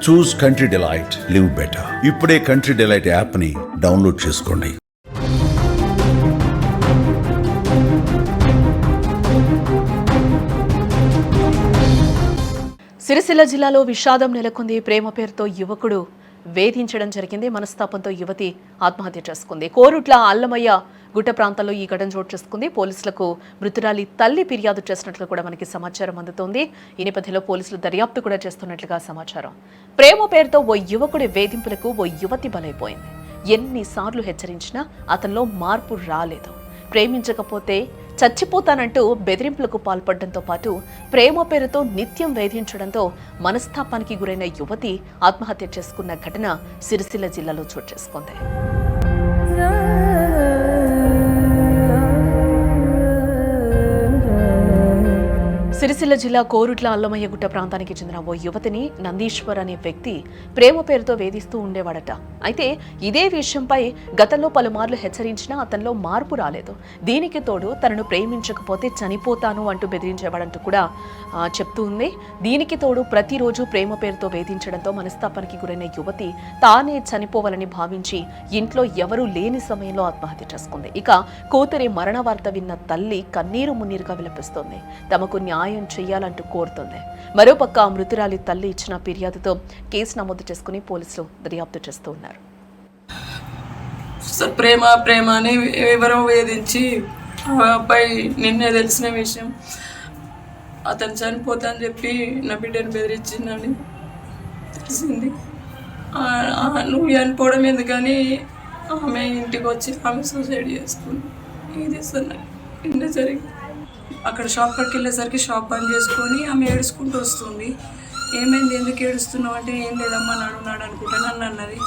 చూస్ country delight, live better. ఇప్పుడే country delight app ని download చేసుకోండి. సిరిసిల్ల జిల్లాలో విషాదం నెలకొంది. ప్రేమ పేరుతో యువకుడు వేధించడం జరిగింది. మనస్తాపంతో యువతి ఆత్మహత్య చేసుకుంది. కోరుట్ల అల్లమయ్య గుట్ట ప్రాంతంలో ఈ ఘటన చోటు చేసుకుంది. పోలీసులకు మృతురాలి తల్లి ఫిర్యాదు చేసినట్లు కూడా మనకి సమాచారం అందుతోంది. ఈ నేపథ్యంలో పోలీసులు దర్యాప్తు కూడా చేస్తున్నట్లుగా సమాచారం. ప్రేమ పేరుతో ఓ యువకుడి వేధింపులకు ఓ యువతి బలైపోయింది. ఎన్నిసార్లు హెచ్చరించినా అతనిలో మార్పు రాలేదు. ప్రేమించకపోతే చచ్చిపోతానంటూ బెదిరింపులకు పాల్పడడంతో పాటు ప్రేమ పేరుతో నిత్యం వేధించడంతో మనస్తాపానికి గురైన యువతి ఆత్మహత్య చేసుకున్న ఘటన సిరిసిల్ల జిల్లాలో చోటు చేసుకుంది. సిరిసిల్ల జిల్లా కోరుట్ల అల్లమయ్యగుట్ట ప్రాంతానికి చెందిన ఓ యువతిని నందీశ్వర్ అనే వ్యక్తి ప్రేమ పేరుతో వేధిస్తూ ఉండేవాడట. అయితే ఇదే విషయంపై గతంలో పలుమార్లు హెచ్చరించినా అతనిలో మార్పు రాలేదు. దీనికి తోడు తనను ప్రేమించకపోతే చనిపోతాను అంటూ బెదిరించేవాడంటూ కూడా చెప్తూ ఉంది. దీనికి తోడు ప్రతిరోజు ప్రేమ పేరుతో వేధించడంతో మనస్తాపానికి గురైన యువతి తానే చనిపోవాలని భావించి ఇంట్లో ఎవరూ లేని సమయంలో ఆత్మహత్య చేసుకుంది. ఇక కూతురి మరణ వార్త విన్న తల్లి కన్నీరు మున్నీరుగా విలపిస్తోంది. తమకు న్యాయం చేయాలంటూ కోరుతోంది. మరోపక్క మృతురాలి తల్లి ఇచ్చిన ఫిర్యాదుతో కేసు నమోదు చేసుకుని పోలీసులు దర్యాప్తు చేస్తూ ఉన్నారు. ప్రేమ ప్రేమ అని ఎవరో వేధించి అబ్బాయి నిన్నే తెలిసిన విషయం అతను చనిపోతా అని చెప్పి నా బిడ్డను బెదిరించిందని తెలిసింది. నువ్వు చనిపోవడం ఎందుకని ఆమె ఇంటికి వచ్చి ఆమె సూసైడ్ చేసుకుంది. ఇది నిన్న జరిగింది. అక్కడ షాప్ కాడికి వెళ్ళేసరికి షాప్ బంద్ చేసుకొని ఆమె ఏడుచుకుంటూ వస్తుంది. ఏమైంది, ఎందుకు ఏడుస్తున్నావు అంటే ఏం లేదమ్మా నాడు అనుకుంటా నన్ను అన్నది.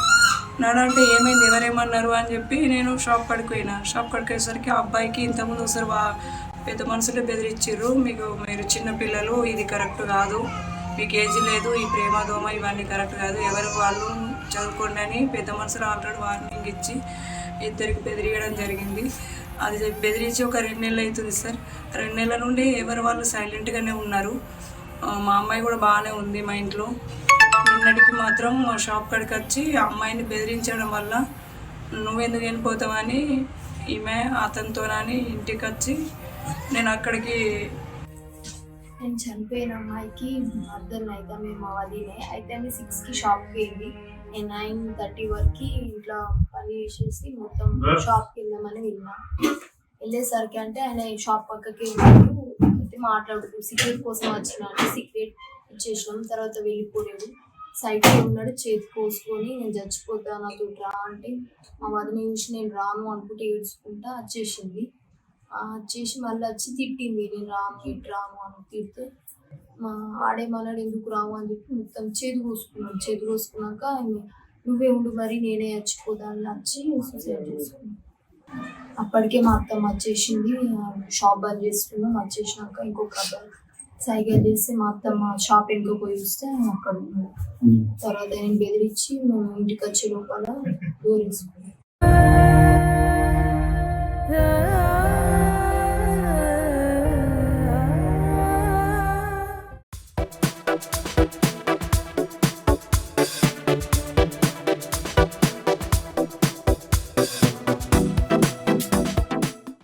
అంటే ఏమైంది, ఎవరేమన్నారు అని చెప్పి నేను షాప్ కాడికి పోయినా. షాప్ కాడికి వెళ్ళేసరికి ఆ అబ్బాయికి ఇంతకుముందు ఒకసారి పెద్ద మనుషులు బెదిరించారు, మీరు చిన్నపిల్లలు, ఇది కరెక్ట్ కాదు, మీకు ఏజ్ లేదు, ఈ ప్రేమ దోమ ఇవన్నీ కరెక్ట్ కాదు, ఎవరు వాళ్ళు చదువుకోండి అని పెద్ద మనుషులు ఆల్రెడీ వార్నింగ్ ఇచ్చి ఇద్దరికి బెదిరియడం జరిగింది. అది బెదిరించి ఒక 2 నెలలు అవుతుంది సార్. 2 నెలల నుండి ఎవరు వాళ్ళు సైలెంట్గానే ఉన్నారు. మా అమ్మాయి కూడా బాగానే ఉంది మా ఇంట్లో. నిన్నటికి మాత్రం షాప్ కాడికి వచ్చి అమ్మాయిని బెదిరించడం వల్ల నువ్వెందుకు వెళ్ళిపోతావని ఈమె అతనితోనని ఇంటికి వచ్చి నేను చనిపోయిన అమ్మాయికి అర్థం అయితే మేము వదిలే అయితే 6కి షాప్కి వెళ్ళి నేను 9:30 వరకు ఇంట్లో పని చేసేసి మొత్తం షాప్కి వెళ్దామని వెళ్ళినా. వెళ్ళేసరికి అంటే ఆయన షాప్ పక్కకి అయితే మాట్లాడుతూ సిగరెట్ కోసం వచ్చిన అంటే సిగరెట్ ఇచ్చేసినాం. తర్వాత వెళ్ళిపోయాడు. సైడ్కి ఉన్నాడు, చేతి కోసుకొని నేను చచ్చిపోతా నాతో రా అంటే మా వదిన చూసి నేను రాను అనుకుంటే ఏడ్చుకుంటా వచ్చేసింది. వచ్చేసి మళ్ళీ వచ్చి తిట్టింది, నేను రాను ఇటు రాను అని తిడితే ఆడేమన్నాడు ఎందుకు రావు అని చెప్పి మొత్తం చేతి కోసుకున్నాడు. చేతి కోసుకున్నాక నువ్వే ఉండు మరి నేనే చచ్చిపోదాన్ని వచ్చి సూసైడ్ చేసుకున్నాను. అప్పటికే మా అత్తమ్మ వచ్చేసింది, షాప్ బంద్ చేసుకున్నాం. వచ్చేసినాక ఇంకొక అబ్బాయి సైకిల్ చేసి మా అత్తమ్మ షాప్ ఎందుకు పోయి వస్తే అక్కడ ఉన్నాడు. తర్వాత నేను బెదిరించి మేము ఇంటికి వచ్చే లోపల డోర్ వేసుకున్నాం.